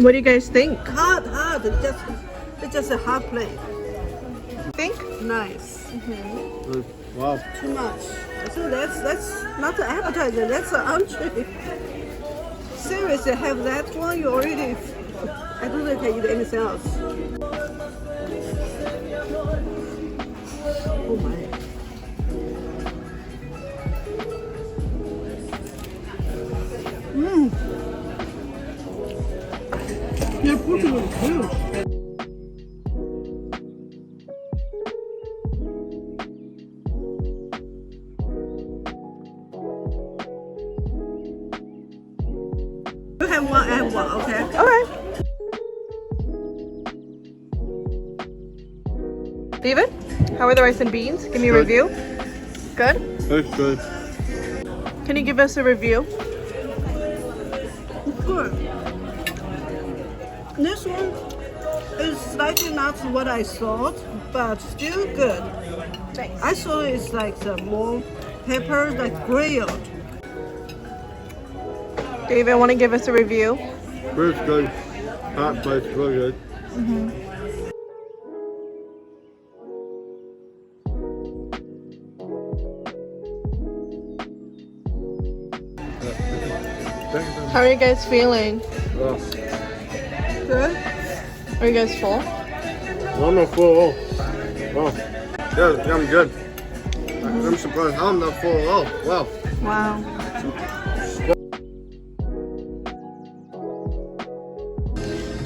What do you guys think? Hard. It's just a hard plate. Think? Nice. Wow. Too much. So that's not an appetizer. That's an entree. Seriously, have that one. You already. I don't think I can eat anything else. Oh my. Your portion is huge. You have one, I have one, okay? Okay. David, how are the rice and beans? Give me a review. Good? That's good. Can you give us a review? Good. This one is slightly not what I thought, but still good. Thanks. I thought it's like the more peppers, like grilled. David, want to give us a review? It's good. Hot place, really good. How are you guys feeling? Good. Are you guys full? I'm not full at all. Wow. Yeah, I'm good. I'm surprised how I'm not full at all. Wow. Wow.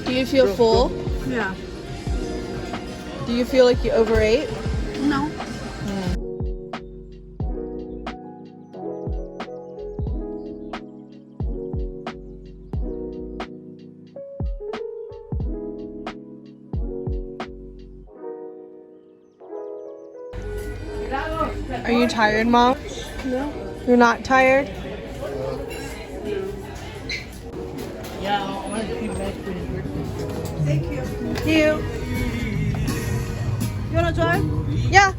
Do you feel full? Yeah. Do you feel like you overate? No. Are you tired, Mom? No. You're not tired? Thank you. Thank you. You wanna try? Yeah.